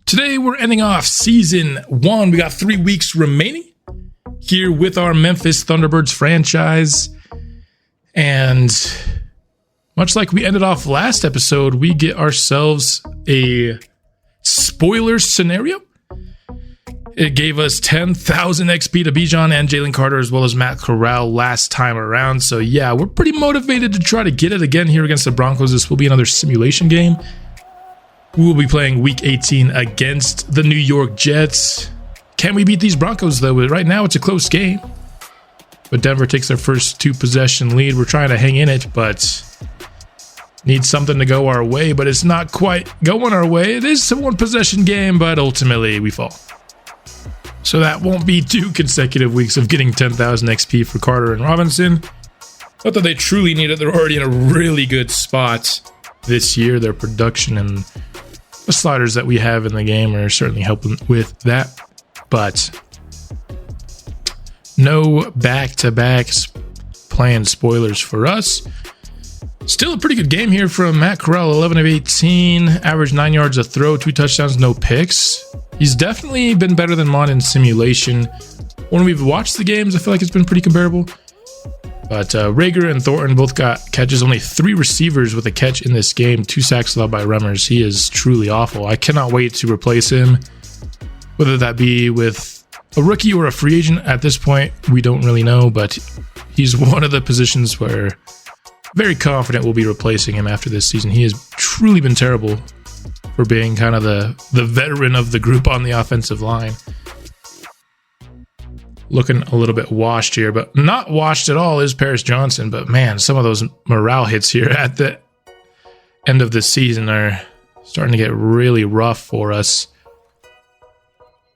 Today we're ending off season 1. We got 3 weeks remaining here with our Memphis Thunderbirds franchise. And much like we ended off last episode, we get ourselves a spoiler scenario. It gave us 10,000 XP to Bijan and Jalen Carter as well as Matt Corral last time around. So yeah, we're pretty motivated to try to get it again here against the Broncos. This will be another simulation game. We will be playing Week 18 against the New York Jets. Can we beat these Broncos, though? Right now, it's a close game. But Denver takes their first 2-possession lead. We're trying to hang in it, but need something to go our way. But it's not quite going our way. It is a 1-possession game, but ultimately we fall. So that won't be 2 consecutive weeks of getting 10,000 XP for Carter and Robinson. Not that they truly need it. They're already in a really good spot this year. Their production and the sliders that we have in the game are certainly helping with that. But no back-to-back planned spoilers for us. Still a pretty good game here from Matt Corral, 11 of 18, average 9 yards a throw, 2 touchdowns, no picks. He's definitely been better than Mon in simulation. When we've watched the games, I feel like it's been pretty comparable. But Rager and Thornton both got catches. Only 3 receivers with a catch in this game. 2 sacks allowed by Remmers. He is truly awful. I cannot wait to replace him. Whether that be with a rookie or a free agent at this point, we don't really know. But he's one of the positions where very confident we'll be replacing him after this season. He has truly been terrible for being kind of the veteran of the group on the offensive line. Looking a little bit washed here, but not washed at all is Paris Johnson. But man, some of those morale hits here at the end of the season are starting to get really rough for us.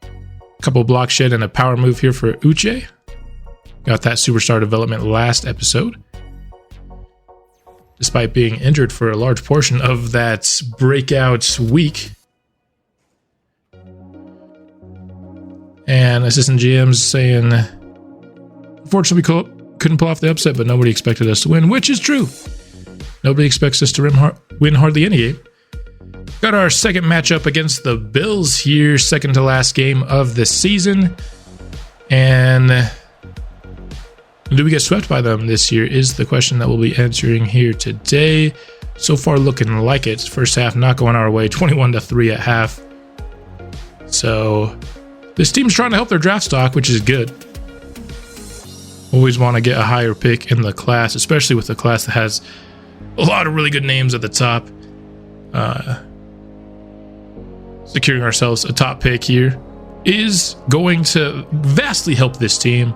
A couple block shed and a power move here for Uche. Got that superstar development last episode, despite being injured for a large portion of that breakout week. And assistant GM's saying, unfortunately, we couldn't pull off the upset, but nobody expected us to win, which is true. Nobody expects us to win hardly any game. Got our second matchup against the Bills here, second to last game of the season. And do we get swept by them this year is the question that we'll be answering here today. So far looking like it. First half not going our way, 21-3 at half. So this team's trying to help their draft stock, which is good. Always want to get a higher pick in the class, especially with a class that has a lot of really good names at the top. Securing ourselves a top pick here is going to vastly help this team.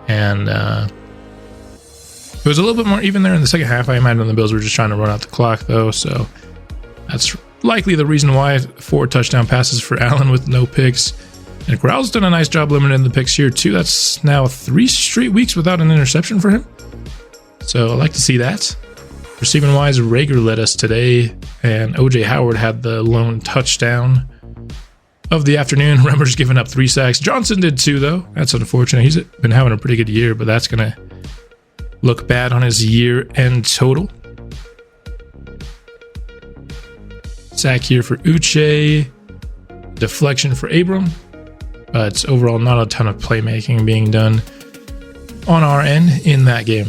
And it was a little bit more even there in the second half. I imagine the Bills were just trying to run out the clock, though. So that's likely the reason why. 4 touchdown passes for Allen with no picks. And Corral's done a nice job limiting the picks here, too. That's now 3 straight weeks without an interception for him. So I like to see that. Receiving-wise, Rager led us today, and O.J. Howard had the lone touchdown of the afternoon. Remmers giving up 3 sacks. Johnson did 2, though. That's unfortunate. He's been having a pretty good year, but that's going to look bad on his year-end total. Sack here for Uche. Deflection for Abram. But overall, not a ton of playmaking being done on our end in that game.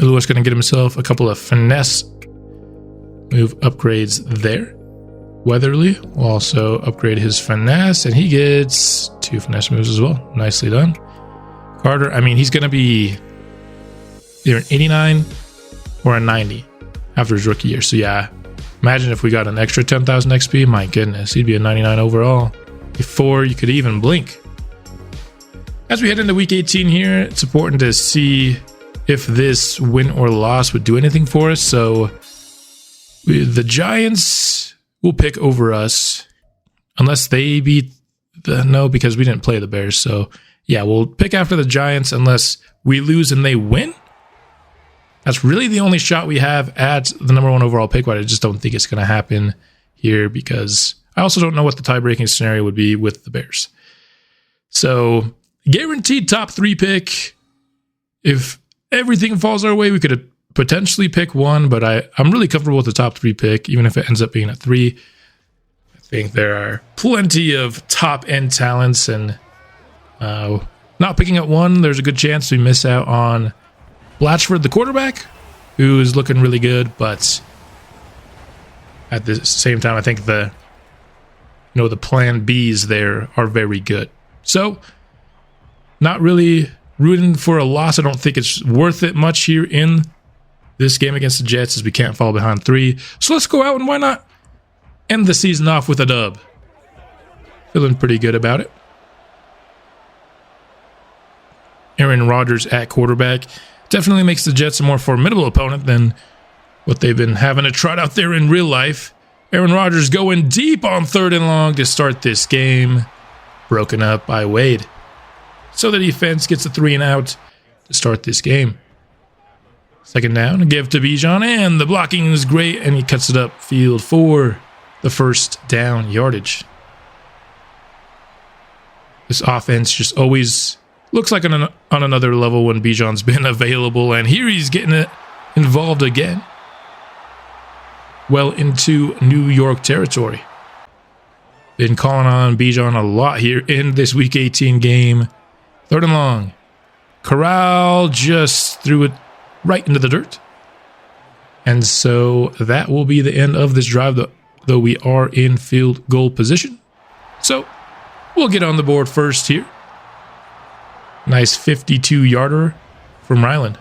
Lewis going to get himself a couple of finesse move upgrades there. Weatherly will also upgrade his finesse, and he gets 2 finesse moves as well. Nicely done. Carter, I mean, he's going to be either an 89 or a 90 after his rookie year. So yeah, imagine if we got an extra 10,000 XP. My goodness, he'd be a 99 overall before you could even blink. As we head into week 18 here, it's important to see if this win or loss would do anything for us. So the Giants will pick over us unless they beat no, because we didn't play the Bears. So yeah, we'll pick after the Giants unless we lose and they win. That's really the only shot we have at the number 1 overall pick, but I just don't think it's going to happen here because I also don't know what the tie-breaking scenario would be with the Bears. So guaranteed top 3 pick. If everything falls our way, we could potentially pick 1, but I'm really comfortable with the top 3 pick, even if it ends up being a 3. I think there are plenty of top-end talents, and not picking up one, there's a good chance we miss out on Blatchford, the quarterback, who is looking really good, but at the same time, I think the plan Bs there are very good. So, not really rooting for a loss. I don't think it's worth it much here in this game against the Jets, as we can't fall behind 3. So let's go out and why not end the season off with a dub? Feeling pretty good about it. Aaron Rodgers at quarterback definitely makes the Jets a more formidable opponent than what they've been having to trot out there in real life. Aaron Rodgers going deep on 3rd and long to start this game. Broken up by Wade. So the defense gets a 3 and out to start this game. 2nd down, a give to Bijan, and the blocking is great, and he cuts it up field for the 1st down yardage. This offense just always looks like on another level when Bijan's been available, and here he's getting it involved again. Well into New York territory. Been calling on Bijan a lot here in this Week 18 game. 3rd and long. Corral just threw it right into the dirt. And so that will be the end of this drive, though we are in field goal position. So we'll get on the board first here. Nice 52-yarder from Ryland.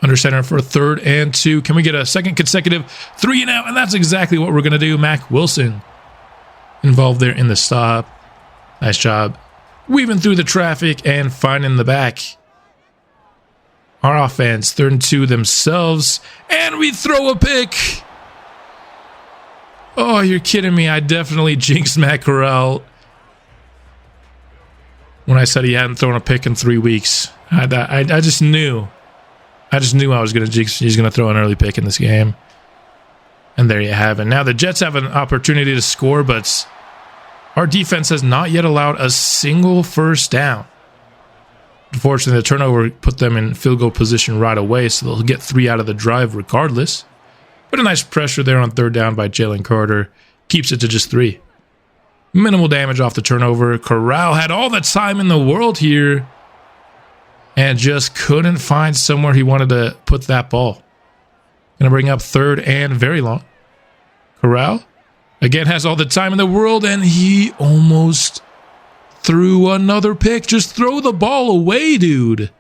Under center for 3rd and 2. Can we get a 2nd consecutive 3 and out? And that's exactly what we're going to do. Mac Wilson involved there in the stop. Nice job weaving through the traffic and finding the back. Our offense, 3rd and 2 themselves. And we throw a pick. Oh, you're kidding me. I definitely jinxed Matt Corral when I said he hadn't thrown a pick in 3 weeks. I just knew. I was going to jinx. He's going to throw an early pick in this game. And there you have it. Now the Jets have an opportunity to score, but our defense has not yet allowed a single 1st down. Unfortunately, the turnover put them in field goal position right away, so they'll get 3 out of the drive regardless. But a nice pressure there on 3rd down by Jalen Carter. Keeps it to just 3. Minimal damage off the turnover. Corral had all the time in the world here and just couldn't find somewhere he wanted to put that ball. Going to bring up 3rd and very long. Corral again has all the time in the world, and he almost threw another pick. Just throw the ball away, dude.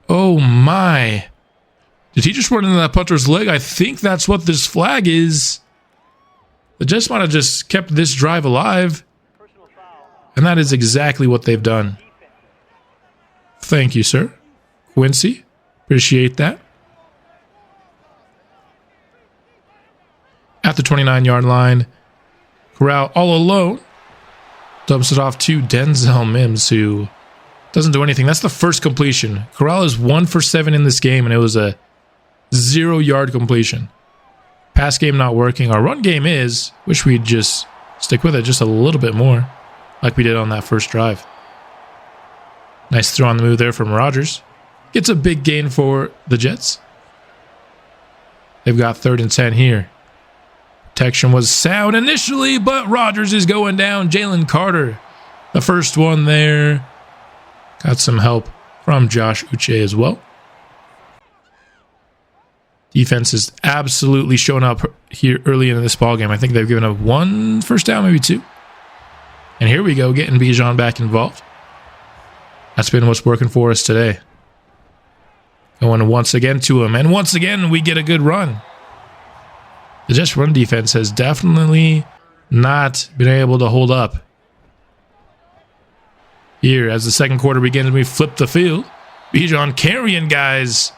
Oh my. Did he just run into that punter's leg? I think that's what this flag is. The Jets might have just kept this drive alive. And that is exactly what they've done. Thank you, sir. Quincy, appreciate that. At the 29-yard line, Corral all alone. Dumps it off to Denzel Mims, who doesn't do anything. That's the first completion. Corral is 1 for 7 in this game, and it was a 0-yard completion. Pass game not working. Our run game is. Wish we'd just stick with it just a little bit more, like we did on that first drive. Nice throw on the move there from Rodgers. Gets a big gain for the Jets. They've got 3rd and 10 here. Protection was sound initially, but Rodgers is going down. Jalen Carter, the first one there. Got some help from Josh Uche as well. Defense is absolutely showing up here early in this ballgame. I think they've given up 1 first down, maybe 2. And here we go, getting Bijan back involved. That's been what's working for us today. Going once again to him, and once again we get a good run. The Jets run defense has definitely not been able to hold up. Here, as the second quarter begins, we flip the field. Bijan carrying guys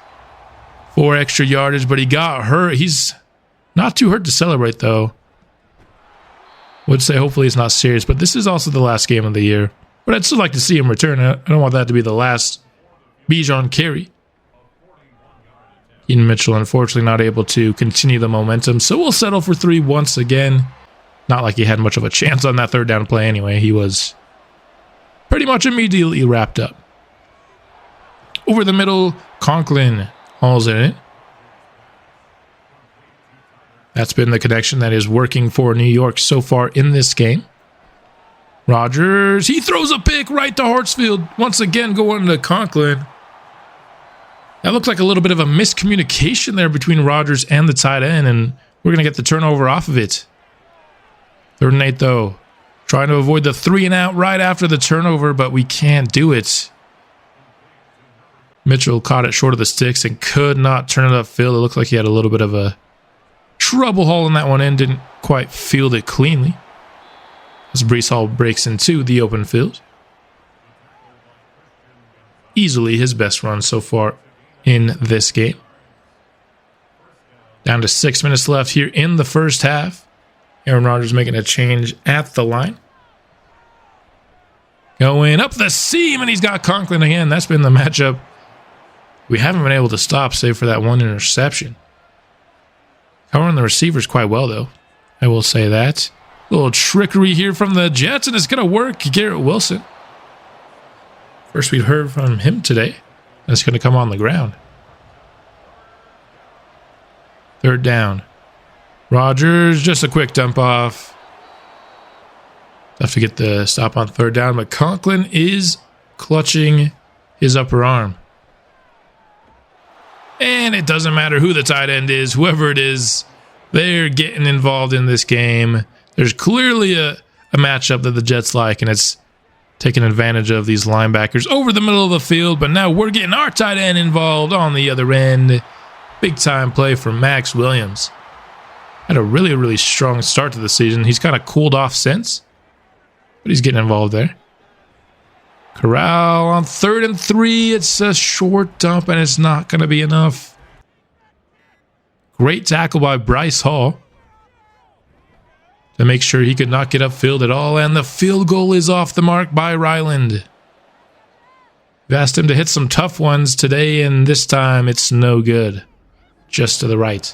for extra yardage, but he got hurt. He's not too hurt to celebrate, though. Would say hopefully it's not serious, but this is also the last game of the year. But I'd still like to see him return. I don't want that to be the last Bijan carry. Keaton Mitchell, unfortunately, not able to continue the momentum, so we'll settle for 3 once again. Not like he had much of a chance on that 3rd down play anyway. He was pretty much immediately wrapped up. Over the middle, Conklin hauls in it. That's been the connection that is working for New York so far in this game. Rodgers, he throws a pick right to Hartsfield. Once again, going to Conklin. That looked like a little bit of a miscommunication there between Rodgers and the tight end, and we're going to get the turnover off of it. 3rd and 8, though. Trying to avoid the 3 and out right after the turnover, but we can't do it. Mitchell caught it short of the sticks and could not turn it upfield. It looked like he had a little bit of a trouble hauling that one in. Didn't quite field it cleanly. As Breece Hall breaks into the open field. Easily his best run so far in this game. Down to 6 minutes left here in the first half. Aaron Rodgers making a change at the line. Going up the seam, and he's got Conklin again. That's been the matchup we haven't been able to stop, save for that one interception. Covering the receivers quite well, though. I will say that. A little trickery here from the Jets, and it's going to work. Garrett Wilson. First we've heard from him today. And it's going to come on the ground. 3rd down. Rodgers, just a quick dump off. Tough to get the stop on 3rd down, but Conklin is clutching his upper arm. And it doesn't matter who the tight end is, whoever it is, they're getting involved in this game. There's clearly a matchup that the Jets like, and it's taking advantage of these linebackers over the middle of the field, but now we're getting our tight end involved on the other end. Big time play from Max Williams. Had a really, really strong start to the season. He's kind of cooled off since, but he's getting involved there. Corral on 3rd and 3. It's a short dump, and it's not going to be enough. Great tackle by Bryce Hall to make sure he could not get upfield at all, and the field goal is off the mark by Ryland. We've asked him to hit some tough ones today, and this time it's no good. Just to the right.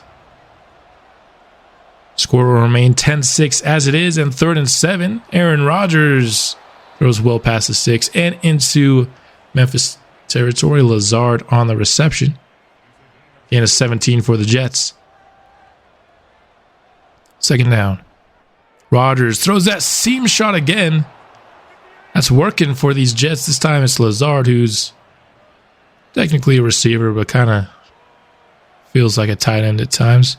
Score will remain 10-6 as it is, and 3rd and 7. Aaron Rodgers throws well past the 6 and into Memphis territory. Lazard on the reception. Gain of 17 for the Jets. 2nd down. Rodgers throws that seam shot again. That's working for these Jets. This time it's Lazard, who's technically a receiver, but kind of feels like a tight end at times.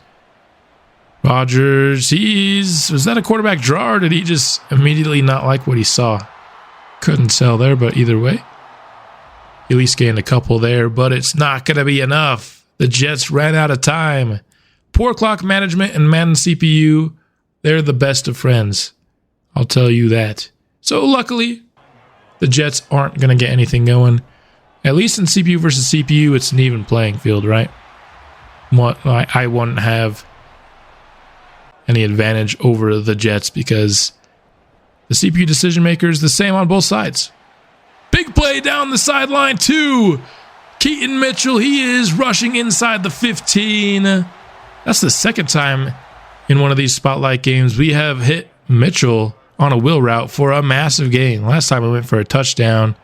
Rodgers, was that a quarterback draw, or did he just immediately not like what he saw? Couldn't tell there, but either way. He at least gained a couple there, but it's not going to be enough. The Jets ran out of time. Poor clock management and Madden CPU, they're the best of friends. I'll tell you that. So luckily, the Jets aren't going to get anything going. At least in CPU versus CPU, it's an even playing field, right? I wouldn't have any advantage over the Jets because the CPU decision maker is the same on both sides. Big play down the sideline to Keaton Mitchell. He is rushing inside the 15. That's the 2nd time in one of these spotlight games we have hit Mitchell on a wheel route for a massive gain. Last time we went for a touchdown.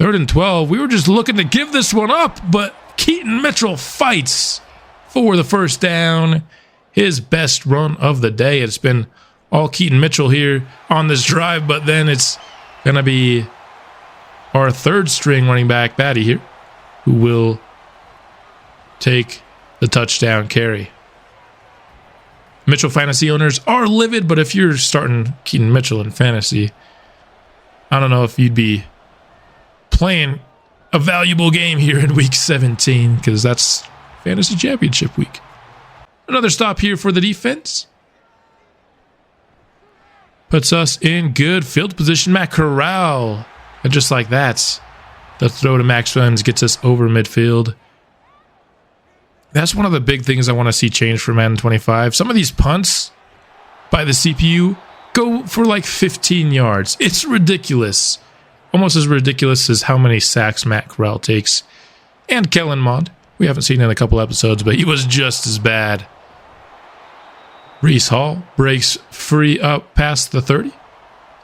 3rd and 12. We were just looking to give this one up, but Keaton Mitchell fights for the 1st down. His best run of the day. It's been all Keaton Mitchell here on this drive, but then it's going to be our 3rd string running back, Batty, here, who will take the touchdown carry. Mitchell fantasy owners are livid, but if you're starting Keaton Mitchell in fantasy, I don't know if you'd be playing a valuable game here in week 17, because that's fantasy championship week. Another stop here for the defense. Puts us in good field position. Matt Corral. And just like that, the throw to Max Williams gets us over midfield. That's one of the big things I want to see change for Madden 25. Some of these punts by the CPU go for like 15 yards. It's ridiculous. Almost as ridiculous as how many sacks Matt Corral takes. And Kellen Mond. We haven't seen in a couple episodes, but he was just as bad. Breece Hall breaks free up past the 30,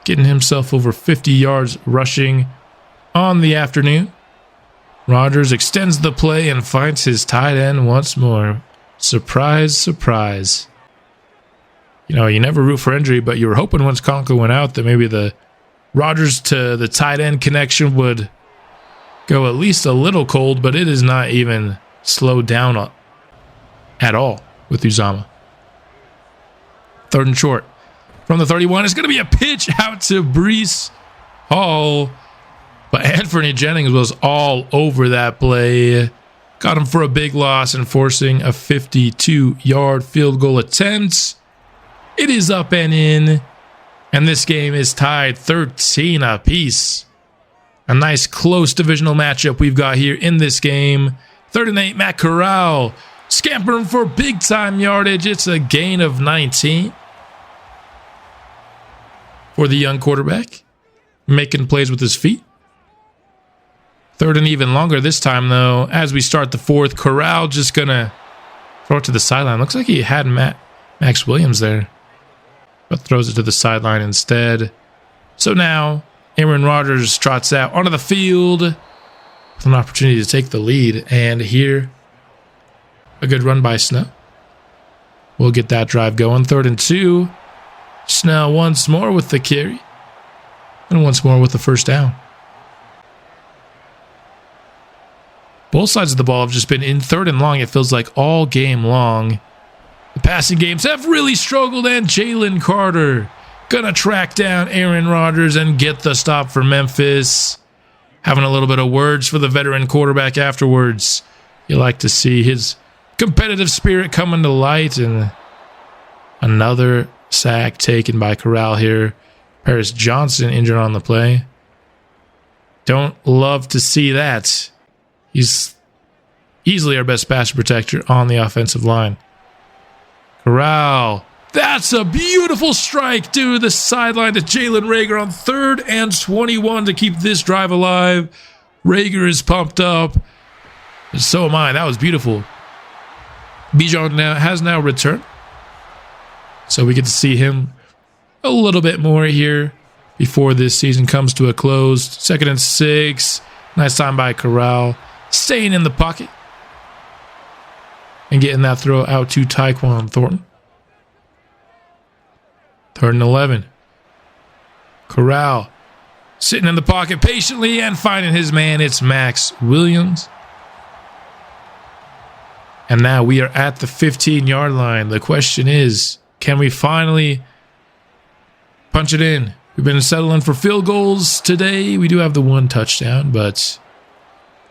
getting himself over 50 yards rushing on the afternoon. Rodgers extends the play and finds his tight end once more. Surprise, surprise. You know, you never root for injury, but you were hoping once Conklin went out that maybe the Rodgers to the tight end connection would go at least a little cold, but it is not even slowed down at all with Uzomah. 3rd and short. From the 31, it's going to be a pitch out to Breece Hall. But Anthony Jennings was all over that play. Got him for a big loss and forcing a 52-yard field goal attempt. It is up and in. And this game is tied 13 apiece. A nice close divisional matchup we've got here in this game. 3rd and 8, Matt Corral scampering for big time yardage. It's a gain of 19 for the young quarterback, making plays with his feet. 3rd and even longer this time, though, as we start the 4th. Corral just going to throw it to the sideline. Looks like he had Max Williams there, but throws it to the sideline instead. So now Aaron Rodgers trots out onto the field with an opportunity to take the lead. And here, a good run by Snell. We'll get that drive going. 3rd and 2. Snell once more with the carry. And once more with the first down. Both sides of the ball have just been in 3rd and long, it feels like, all game long. The passing games have really struggled, and Jalen Carter gonna track down Aaron Rodgers and get the stop for Memphis. Having a little bit of words for the veteran quarterback afterwards. You like to see his competitive spirit coming to light, and another sack taken by Corral here. Paris Johnson injured on the play. Don't love to see that. He's easily our best pass protector on the offensive line. Corral. That's a beautiful strike to the sideline to Jalen Reagor on 3rd and 21 to keep this drive alive. Reagor is pumped up. And so am I. That was beautiful. Bijan has now returned. So we get to see him a little bit more here before this season comes to a close. 2nd and 6. Nice time by Corral. Staying in the pocket. And getting that throw out to Tyquan Thornton. 3rd and 11. Corral sitting in the pocket patiently and finding his man. It's Max Williams. And now we are at the 15-yard line. The question is, can we finally punch it in? We've been settling for field goals today. We do have the 1 touchdown, but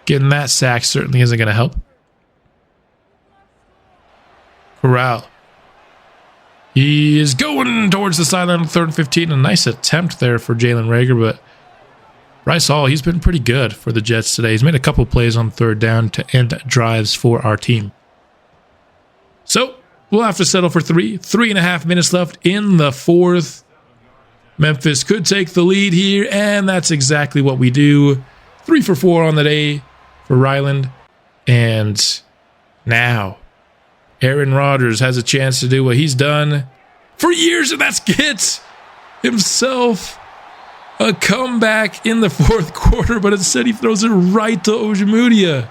getting that sack certainly isn't going to help. Corral. He is going towards the sideline on 3rd and 15. A nice attempt there for Jalen Reagor, but Bryce Hall, he's been pretty good for the Jets today. He's made a couple plays on 3rd down to end drives for our team. So we'll have to settle for 3. 3.5 minutes left in the 4th. Memphis could take the lead here, and that's exactly what we do. 3 for 4 on the day for Ryland. And now Aaron Rodgers has a chance to do what he's done for years, and that's get himself a comeback in the 4th quarter, but instead he throws it right to Ojemudia.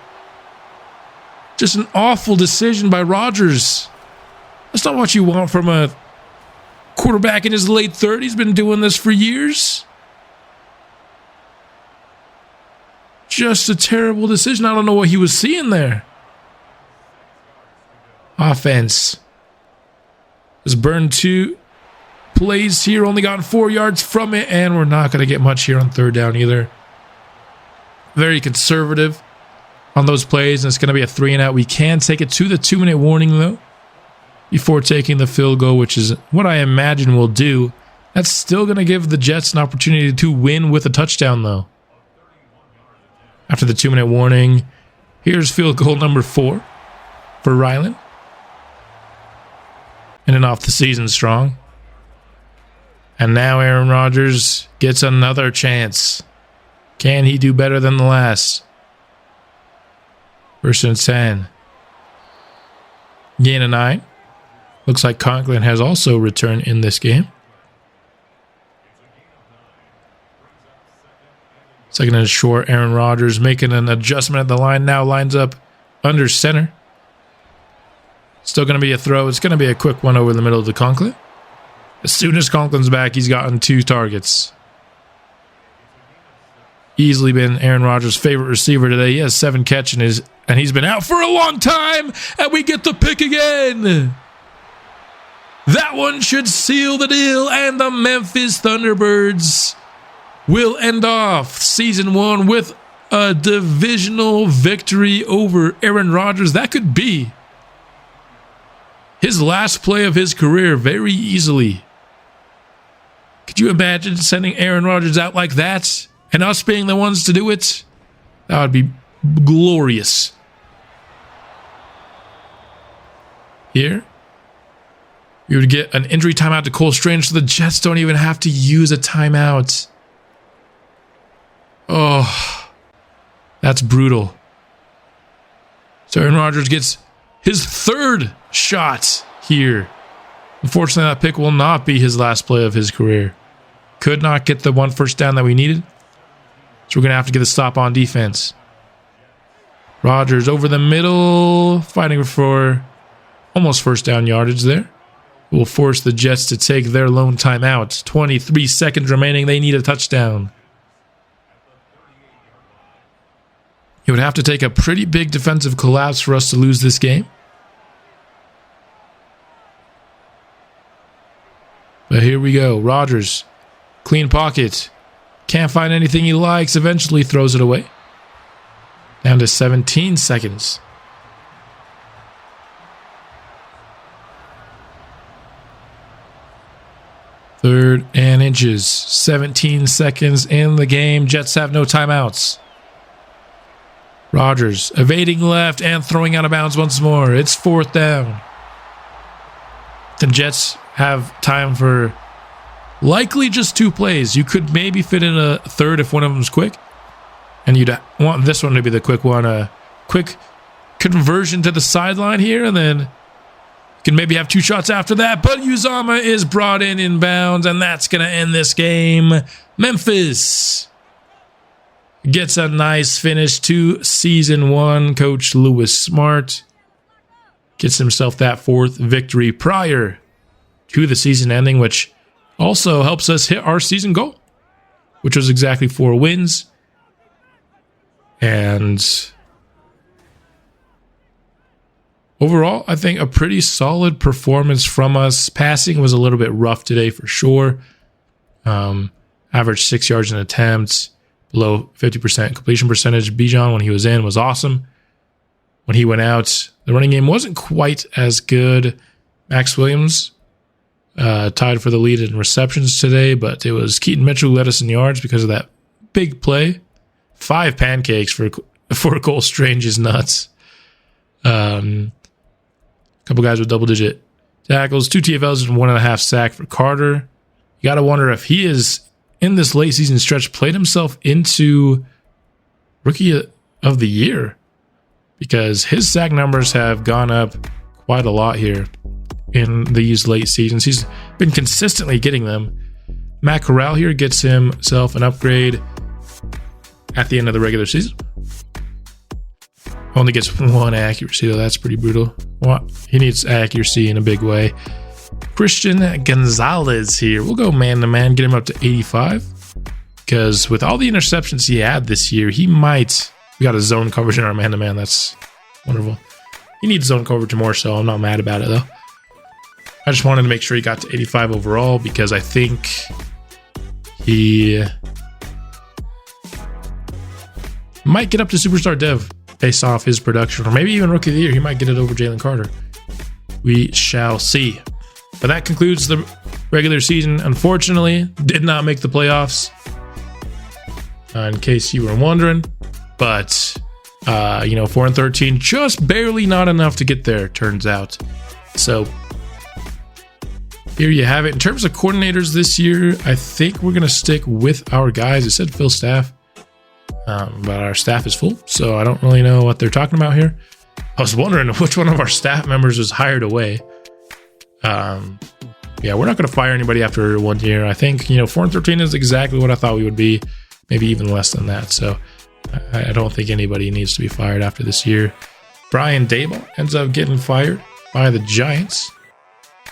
Just an awful decision by Rodgers. That's not what you want from a quarterback in his late 30s. Been doing this for years. Just a terrible decision. I don't know what he was seeing there. Offense has burned 2 plays here. Only gotten 4 yards from it, and we're not going to get much here on 3rd down either. Very conservative on those plays, and it's going to be a 3-and-out. We can take it to the 2-minute warning, though, before taking the field goal, which is what I imagine we'll do. That's still going to give the Jets an opportunity to win with a touchdown, though. After the 2-minute warning, here's field goal number 4 for Ryland. And then off the season strong. And now Aaron Rodgers gets another chance. Can he do better than the last? 1st and 10. Gain of 9. Looks like Conklin has also returned in this game. 2nd and short. Aaron Rodgers making an adjustment at the line. Now lines up under center. Still going to be a throw. It's going to be a quick one over the middle of the Conklin. As soon as Conklin's back, he's gotten 2 targets. Easily been Aaron Rodgers' favorite receiver today. He has 7 catches and he's been out for a long time. And we get the pick again. That one should seal the deal. And the Memphis Thunderbirds will end off season 1 with a divisional victory over Aaron Rodgers. That could be his last play of his career very easily. Could you imagine sending Aaron Rodgers out like that and us being the ones to do it? That would be glorious. Here, we would get an injury timeout to Cole Strange, so the Jets don't even have to use a timeout. Oh, that's brutal. So Aaron Rodgers gets his 3rd shot here. Unfortunately, that pick will not be his last play of his career. Could not get the 1 first down that we needed. So we're going to have to get a stop on defense. Rodgers over the middle, fighting for almost first down yardage there. Will force the Jets to take their lone timeout. 23 seconds remaining. They need a touchdown. It would have to take a pretty big defensive collapse for us to lose this game. But here we go. Rodgers, clean pocket. Can't find anything he likes. Eventually throws it away. Down to 17 seconds. Third and inches. 17 seconds in the game. Jets have no timeouts. Rodgers evading left and throwing out of bounds once more. It's 4th down. The Jets have time for likely just 2 plays. You could maybe fit in a third if one of them's quick. And you'd want this one to be the quick one. A quick conversion to the sideline here. And then you can maybe have 2 shots after that. But Uzomah is brought in bounds. And that's going to end this game. Memphis gets a nice finish to season 1. Coach Lewis Smart gets himself that 4th victory prior to the season ending, which also helps us hit our season goal, which was exactly 4 wins. And overall, I think a pretty solid performance from us. Passing was a little bit rough today for sure. Averaged 6 yards in attempts, below 50% completion percentage. Bijan, when he was in, was awesome. When he went out, the running game wasn't quite as good. Max Williams tied for the lead in receptions today, but it was Keaton Mitchell who led us in yards because of that big play. 5 pancakes for Cole Strange is nuts. A couple guys with double-digit tackles, 2 TFLs and 1.5 sack for Carter. You got to wonder if he is, in this late season stretch, played himself into Rookie of the Year, because his sack numbers have gone up quite a lot here in these late seasons. He's been consistently getting them. Matt Corral here gets himself an upgrade at the end of the regular season. Only gets 1 accuracy, though. That's pretty brutal. Well, he needs accuracy in a big way. Christian Gonzalez here. We'll go man-to-man, get him up to 85. Because with all the interceptions he had this year, he might... We got a zone coverage in our man-to-man. That's wonderful. He needs zone coverage more, so I'm not mad about it, though. I just wanted to make sure he got to 85 overall, because I think he might get up to Superstar Dev based off his production, or maybe even Rookie of the Year. He might get it over Jalen Carter. We shall see. But that concludes the regular season. Unfortunately, did not make the playoffs, in case you were wondering. But, 4-13, just barely not enough to get there, turns out. So, here you have it. In terms of coordinators this year, I think we're going to stick with our guys. It said Phil staff, but our staff is full, so I don't really know what they're talking about here. I was wondering which one of our staff members was hired away. We're not going to fire anybody after 1 year. I think, 4-13 is exactly what I thought we would be, maybe even less than that. So I don't think anybody needs to be fired after this year. Brian Daboll ends up getting fired by the Giants.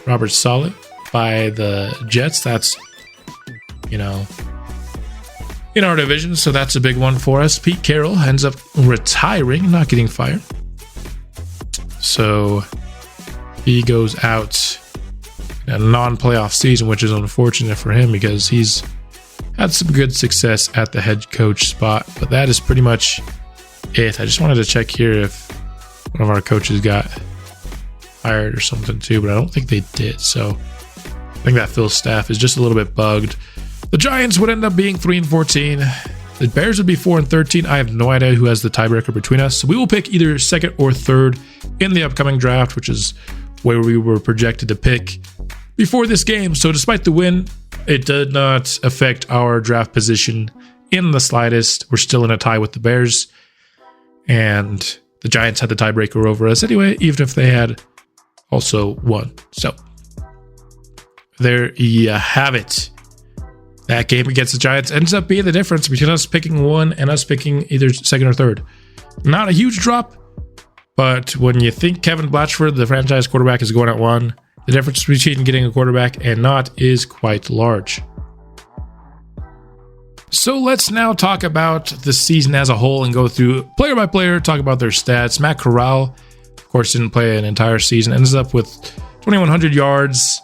Robert Saleh by the Jets. That's, you know, in our division, so that's a big one for us. Pete Carroll ends up retiring, not getting fired. So he goes out in a non-playoff season, which is unfortunate for him because he's had some good success at the head coach spot. But that is pretty much it. I just wanted to check here if one of our coaches got hired or something too, but I don't think they did. So I think that Phil's staff is just a little bit bugged. The Giants would end up being 3-14. The Bears would be 4-13. I have no idea who has the tiebreaker between us. So we will pick either second or third in the upcoming draft, which is where we were projected to pick before this game. So despite the win, it did not affect our draft position in the slightest. We're still in a tie with the Bears. And the Giants had the tiebreaker over us anyway, even if they had also won. So there you have it. That game against the Giants ends up being the difference between us picking one and us picking either second or third. Not a huge drop, but when you think Kevin Blatchford, the franchise quarterback, is going at one, the difference between getting a quarterback and not is quite large. So let's now talk about the season as a whole and go through player by player, talk about their stats. Matt Corral, of course, didn't play an entire season, ends up with 2,100 yards,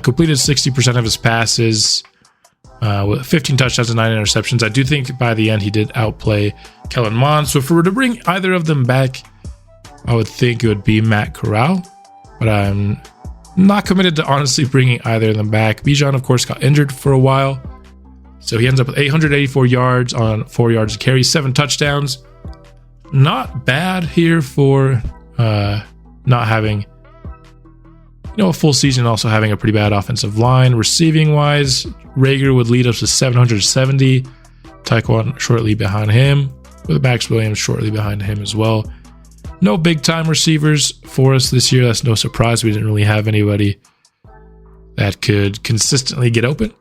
completed 60% of his passes, with 15 touchdowns and 9 interceptions. I do think by the end he did outplay Kellen Mond. So if we were to bring either of them back, I would think it would be Matt Corral, but I'm not committed to honestly bringing either of them back. Bijan, of course, got injured for a while, so he ends up with 884 yards on 4 yards to carry, 7 touchdowns. Not bad here for not having, a full season, also having a pretty bad offensive line. Receiving wise, Rager would lead us to 770. Taekwon shortly behind him, with Max Williams shortly behind him as well. No big time receivers for us this year. That's no surprise. We didn't really have anybody that could consistently get open.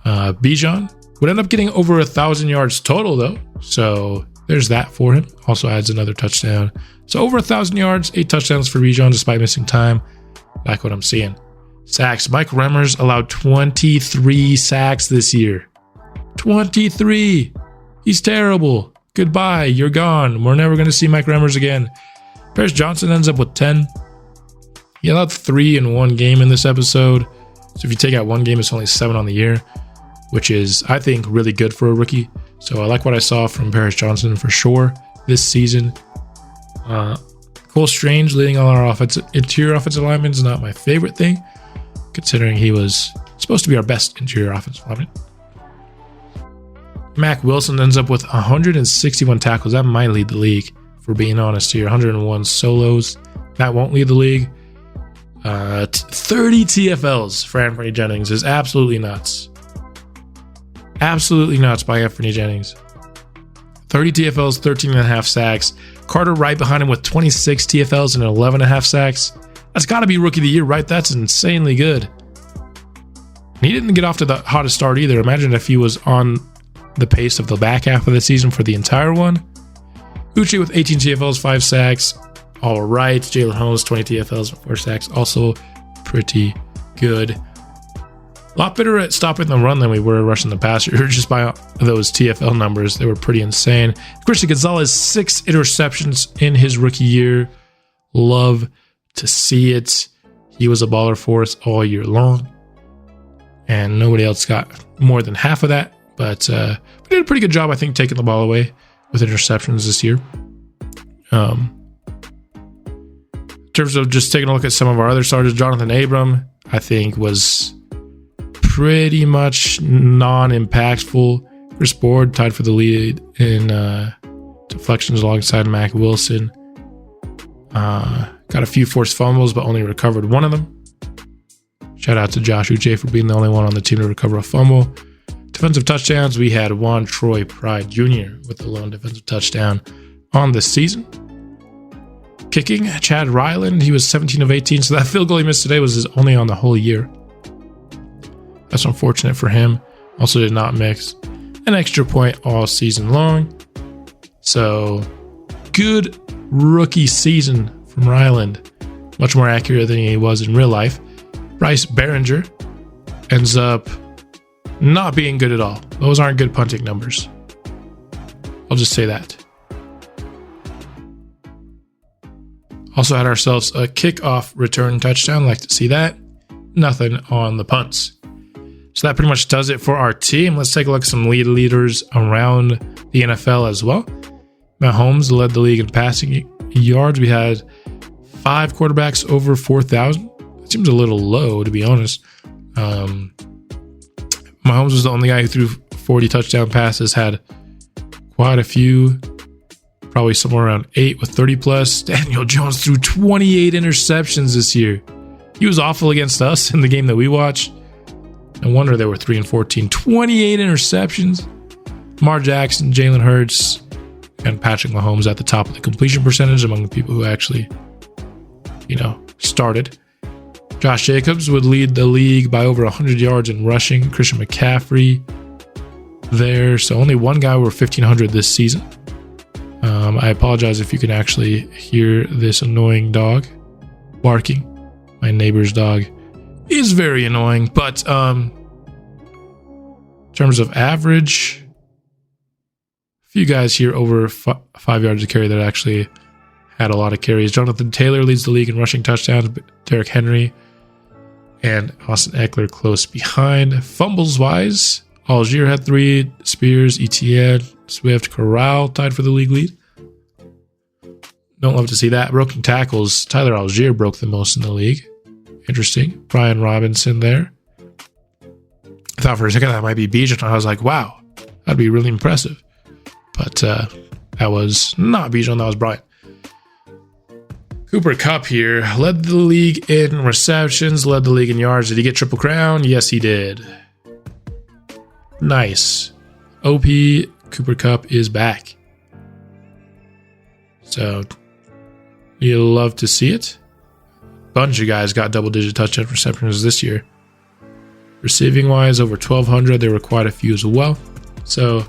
Bijan would end up getting over 1,000 yards total though. So there's that for him. Also adds another touchdown. So over 1,000 yards, 8 touchdowns for Bijan despite missing time. Like what I'm seeing. Sacks. Mike Remmers allowed 23 sacks this year. 23. He's terrible. Goodbye. You're gone. We're never going to see Mike Remmers again. Paris Johnson ends up with 10. He allowed 3 in one game in this episode. So if you take out one game, it's only 7 on the year, which is, I think, really good for a rookie. So I like what I saw from Paris Johnson for sure this season. Cole Strange leading all our interior offensive linemen is not my favorite thing, considering he was supposed to be our best interior offensive lineman. Mac Wilson ends up with 161 tackles. That might lead the league, for being honest here. 101 solos. That won't lead the league. 30 TFLs for Anthony Jennings is absolutely nuts. Absolutely nuts by Anthony Jennings. 30 TFLs, 13.5 sacks. Carter right behind him with 26 TFLs and 11.5 sacks. That's got to be Rookie of the Year, right? That's insanely good. And he didn't get off to the hottest start either. Imagine if he was on the pace of the back half of the season for the entire one. Uche with 18 TFLs, 5 sacks. All right. Jalen Holmes, 20 TFLs, 4 sacks. Also pretty good. A lot better at stopping the run than we were rushing the passer. Just by those TFL numbers, they were pretty insane. Christian Gonzalez, 6 interceptions in his rookie year. Love to see it. He was a baller for us all year long. And nobody else got more than half of that. But we did a pretty good job, I think, taking the ball away with interceptions this year. In terms of just taking a look at some of our other starters, Jonathan Abram, I think, was pretty much non-impactful. Chris Board tied for the lead in deflections alongside Mac Wilson. Got a few forced fumbles, but only recovered one of them. Shout out to Josh Uche for being the only one on the team to recover a fumble. Defensive touchdowns, we had Juan Troy Pride Jr. with the lone defensive touchdown on the season. Kicking, Chad Ryland, he was 17 of 18, so that field goal he missed today was his only on the whole year. That's unfortunate for him. Also did not mix an extra point all season long. So, good rookie season from Ryland. Much more accurate than he was in real life. Bryce Behringer ends up not being good at all. Those aren't good punting numbers. I'll just say that. Also had ourselves a kickoff return touchdown. Like to see that. Nothing on the punts. So that pretty much does it for our team. Let's take a look at some leaders around the NFL as well. Mahomes led the league in passing yards. We had 5 quarterbacks over 4,000. It seems a little low, to be honest. Mahomes was the only guy who threw 40 touchdown passes, had quite a few, probably somewhere around 8 with 30 plus. Daniel Jones threw 28 interceptions this year. He was awful against us in the game that we watched. No wonder they were 3-14. 28 interceptions. Lamar Jackson, Jalen Hurts, and Patrick Mahomes at the top of the completion percentage among the people who actually, started. Josh Jacobs would lead the league by over 100 yards in rushing. Christian McCaffrey there. So only one guy over 1,500 this season. I apologize if you can actually hear this annoying dog barking. My neighbor's dog is very annoying. But in terms of average, a few guys here over 5 yards a carry that actually had a lot of carries. Jonathan Taylor leads the league in rushing touchdowns. Derrick Henry and Austin Eckler close behind. Fumbles-wise, Algier had 3. Spears, Etienne, Swift, Corral tied for the league lead. Don't love to see that. Broken tackles, Tyler Algier broke the most in the league. Interesting. Brian Robinson there. I thought for a second that might be Bijan. I was like, wow, that'd be really impressive. But that was not Bijan, that was Brian. Cooper Kupp here led the league in receptions, led the league in yards. Did he get Triple Crown? Yes, he did. Nice. OP Cooper Kupp is back. So you'll love to see it. Bunch of guys got double-digit touchdown receptions this year. Receiving-wise, over 1,200. There were quite a few as well. So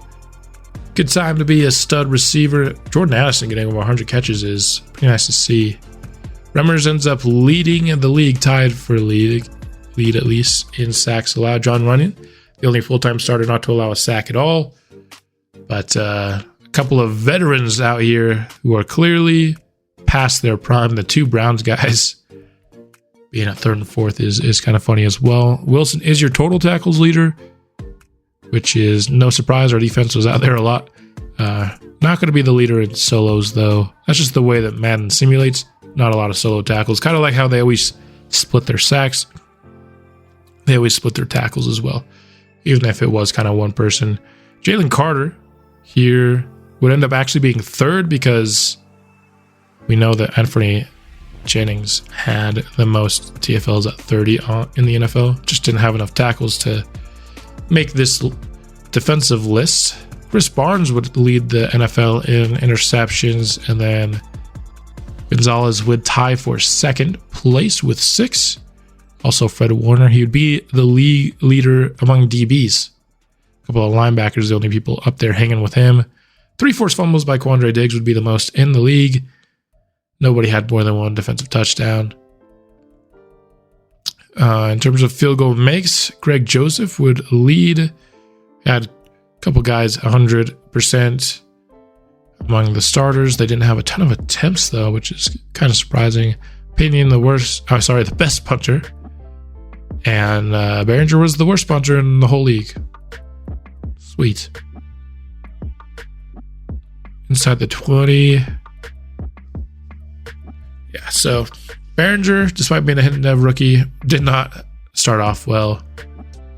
good time to be a stud receiver. Jordan Addison getting over 100 catches is pretty nice to see. Remmers ends up leading the league, tied for lead at least in sacks allowed. John Runyon, the only full-time starter not to allow a sack at all. But a couple of veterans out here who are clearly past their prime. The 2 Browns guys being at 3rd and 4th is kind of funny as well. Wilson is your total tackles leader, which is no surprise. Our defense was out there a lot. Not going to be the leader in solos, though. That's just the way that Madden simulates. Not a lot of solo tackles. Kind of like how they always split their sacks. They always split their tackles as well, even if it was kind of one person. Jalen Carter here would end up actually being 3rd because we know that Anthony Jennings had the most TFLs at 30 in the NFL. Just didn't have enough tackles to make this defensive list. Chris Barnes would lead the NFL in interceptions, and then Gonzalez would tie for 2nd place with 6. Also, Fred Warner, he would be the league leader among DBs. A couple of linebackers, the only people up there hanging with him. 3 forced fumbles by Quandre Diggs would be the most in the league. Nobody had more than 1 defensive touchdown. In terms of field goal makes, Greg Joseph would lead. Had a couple guys 100% among the starters. They didn't have a ton of attempts, though, which is kind of surprising. Pinion, the best punter. And Behringer was the worst punter in the whole league. Sweet. Inside the 20. Yeah, so Behringer, despite being a hidden dev rookie, did not start off well.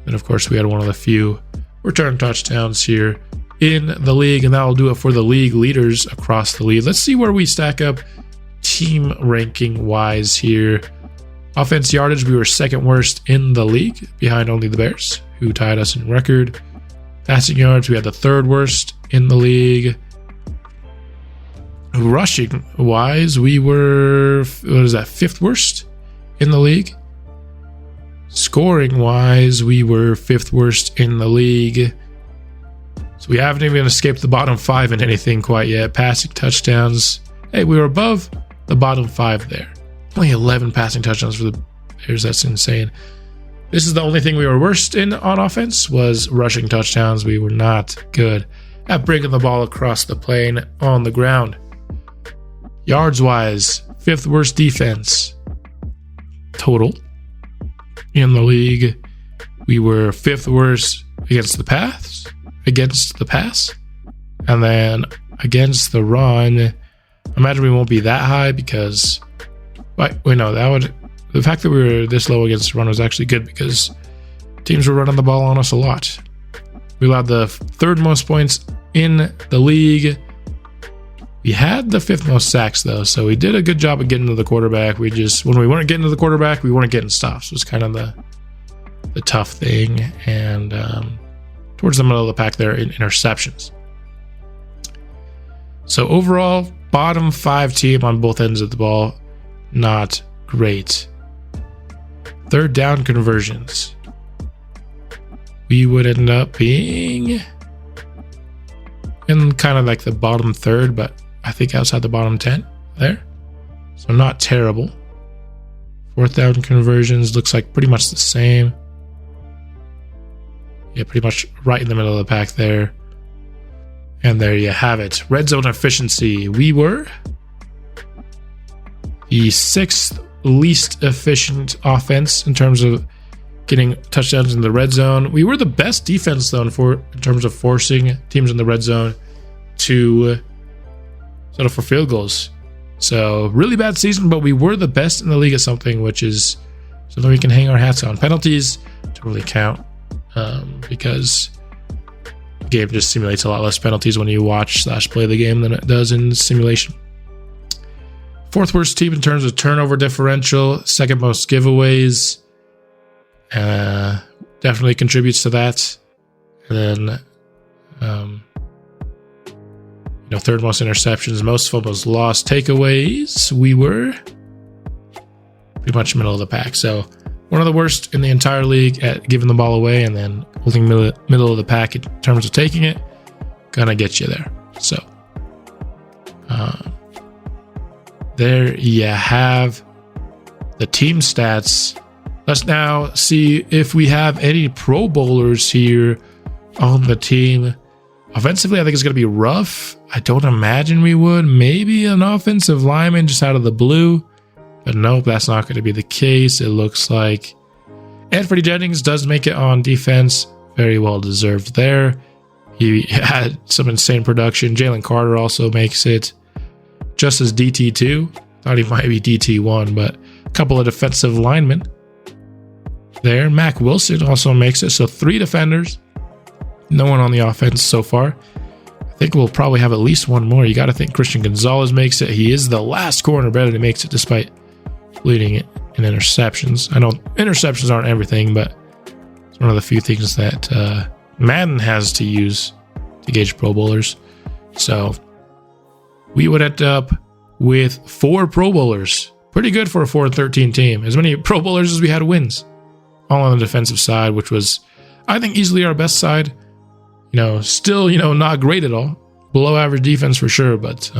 And of course, we had one of the few return touchdowns here in the league, and that will do it for the league leaders across the league. Let's see where we stack up team ranking wise here. Offense yardage, we were 2nd worst in the league, behind only the Bears, who tied us in record. Passing yards, we had the 3rd worst in the league. Rushing wise, we were 5th worst in the league. Scoring wise, we were 5th worst in the league. So we haven't even escaped the bottom 5 in anything quite yet. Passing touchdowns, hey, we were above the bottom 5 there. Only 11 passing touchdowns for the That's insane. This is the only thing we were worst in on offense, was rushing touchdowns. We were not good at bringing the ball across the plane on the ground. Yards-wise, 5th worst defense total in the league. We were 5th worst against the pass, and then against the run. I imagine we won't be that high because, the fact that we were this low against the run was actually good because teams were running the ball on us a lot. We allowed the 3rd most points in the league. We had the 5th most sacks though, so we did a good job of getting to the quarterback. When we weren't getting to the quarterback, we weren't getting stops. It was kind of the tough thing. And towards the middle of the pack there in interceptions. So overall, bottom 5 team on both ends of the ball, not great. 3rd down conversions. We would end up being in kind of like the bottom 3rd, but I think outside the bottom 10 there. So not terrible. 4th down conversions looks like pretty much the same. Yeah, pretty much right in the middle of the pack there. And there you have it. Red zone efficiency. We were the 6th least efficient offense in terms of getting touchdowns in the red zone. We were the best defense though in terms of forcing teams in the red zone to settle for field goals. So really bad season, but we were the best in the league at something, which is something we can hang our hats on. Penalties don't really count because the game just simulates a lot less penalties when you watch/play the game than it does in simulation. 4th worst team in terms of turnover differential, 2nd most giveaways. Definitely contributes to that. And then, 3rd most interceptions, most fumbles lost, takeaways. We were pretty much middle of the pack. So one of the worst in the entire league at giving the ball away, and then holding middle of the pack in terms of taking it. Gonna get you there. So there you have the team stats. Let's now see if we have any Pro Bowlers here on the team. Offensively, I think it's going to be rough. I don't imagine we would. Maybe an offensive lineman just out of the blue. But nope, that's not going to be the case. It looks like Anthony Jennings does make it on defense. Very well deserved there. He had some insane production. Jalen Carter also makes it. Just as DT2. Thought he might be DT1, but a couple of defensive linemen there. Mac Wilson also makes it. So 3 defenders. No one on the offense so far. I think we'll probably have at least one more. You got to think Christian Gonzalez makes it. He is the last corner better that makes it despite leading it in interceptions. I know interceptions aren't everything, but it's one of the few things that Madden has to use to gauge Pro Bowlers. So we would end up with 4 Pro Bowlers. Pretty good for a 4-13 team. As many Pro Bowlers as we had wins. All on the defensive side, which was, I think, easily our best side. Still, not great at all. Below average defense for sure, but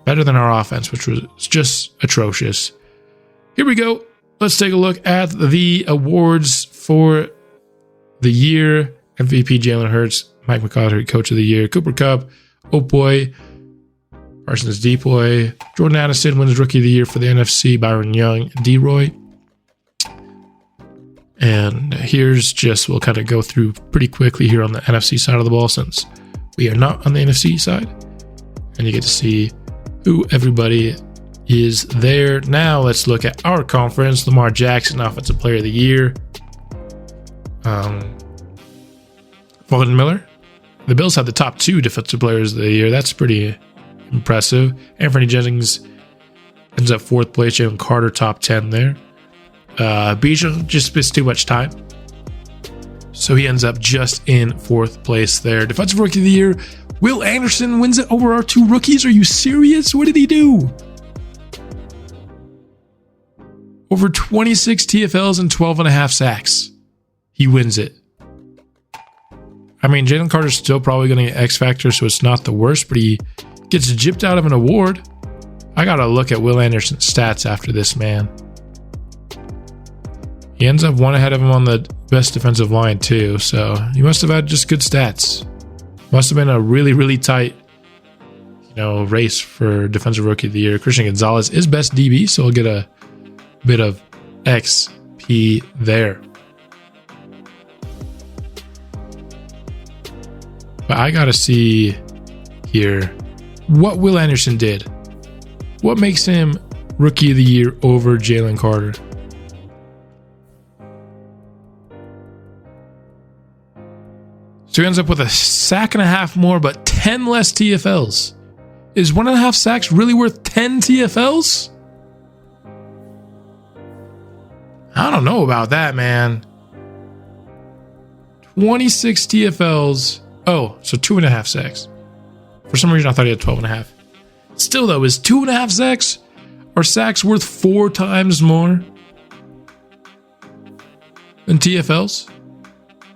better than our offense, which was just atrocious. Here we go. Let's take a look at the awards for the year. MVP Jalen Hurts, Mike McCarthy, Coach of the Year, Cooper Kupp, Oh Boy, Parsons D-Boy, Jordan Addison wins Rookie of the Year for the NFC, Byron Young, D-Roy. And we'll kind of go through pretty quickly here on the NFC side of the ball since we are not on the NFC side. And you get to see who everybody is there. Now let's look at our conference. Lamar Jackson, Offensive Player of the Year. Von Miller. The Bills have the top 2 Defensive Players of the Year. That's pretty impressive. Anthony Jennings ends up 4th place. Jalen Carter top 10 there. Bijan just missed too much time, so he ends up just in 4th place there. Defensive Rookie of the Year, Will Anderson wins it over our 2 rookies. Are you serious? What did he do? Over 26 TFLs and 12.5 sacks. He wins it. I mean, Jalen Carter's still probably going to get X Factor, so it's not the worst, but he gets gypped out of an award. I got to look at Will Anderson's stats after this, man. He ends up one ahead of him on the best defensive line too, so he must have had just good stats. Must have been a really, really tight, race for Defensive Rookie of the Year. Christian Gonzalez is best DB, so he'll get a bit of XP there. But I gotta see here what Will Anderson did. What makes him Rookie of the Year over Jalen Carter? So he ends up with a sack and a half more, but 10 less TFLs. Is 1.5 sacks really worth 10 TFLs? I don't know about that, man. 26 TFLs. Oh, so 2.5 sacks. For some reason, I thought he had 12.5. Still, though, is 2.5 sacks or sacks worth 4 times more than TFLs?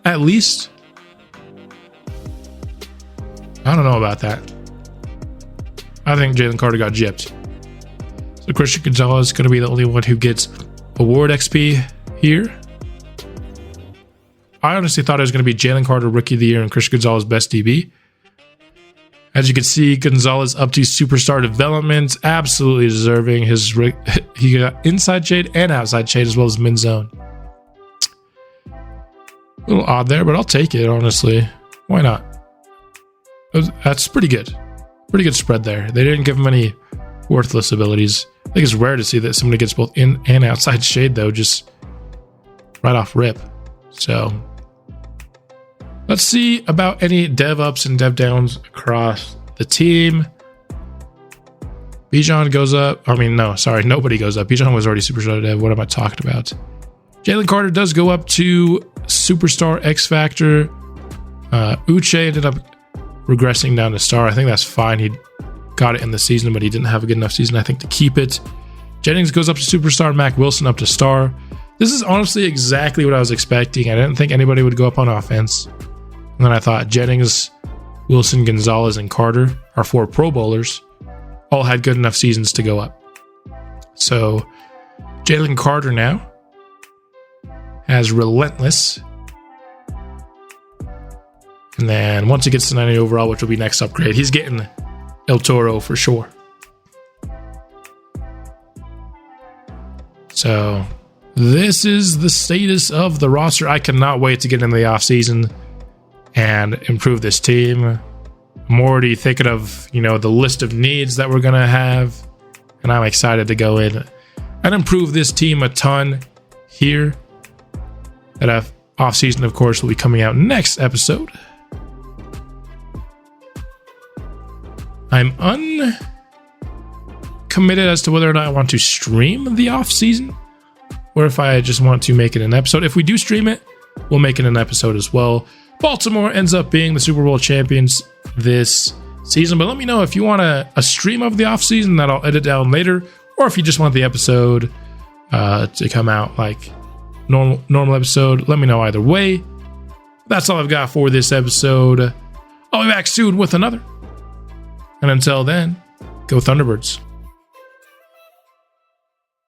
At least? I don't know about that. I think Jalen Carter got gypped. So Christian Gonzalez is going to be the only one who gets award XP here. I honestly thought it was going to be Jalen Carter Rookie of the Year and Christian Gonzalez best DB. As you can see, Gonzalez up to superstar development, absolutely deserving. He got inside shade and outside shade as well as mid zone. A little odd there, but I'll take it, honestly. Why not? That's pretty good. Pretty good spread there. They didn't give him any worthless abilities. I think it's rare to see that somebody gets both in and outside shade, though, just right off rip. So let's see about any dev ups and dev downs across the team. Bijan goes up. Nobody goes up. Bijan was already superstar dev. What am I talking about? Jalen Carter does go up to superstar X Factor. Uche ended up regressing down to star. I think that's fine. He got it in the season, but he didn't have a good enough season, I think, to keep it. Jennings goes up to superstar. Mac Wilson up to star. This is honestly exactly what I was expecting. I didn't think anybody would go up on offense. And then I thought Jennings, Wilson, Gonzalez, and Carter, our 4 Pro Bowlers, all had good enough seasons to go up. So Jalen Carter now has Relentless. And then once he gets to 90 overall, which will be next upgrade, he's getting El Toro for sure. So this is the status of the roster. I cannot wait to get into the offseason and improve this team. I'm already thinking of, the list of needs that we're going to have. And I'm excited to go in and improve this team a ton here. That offseason, of course, will be coming out next episode. I'm uncommitted as to whether or not I want to stream the offseason or if I just want to make it an episode. If we do stream it, we'll make it an episode as well. Baltimore ends up being the Super Bowl champions this season, but let me know if you want a stream of the offseason that I'll edit down later, or if you just want the episode to come out like normal episode. Let me know either way. That's all I've got for this episode. I'll be back soon with another. And until then, go Thunderbirds.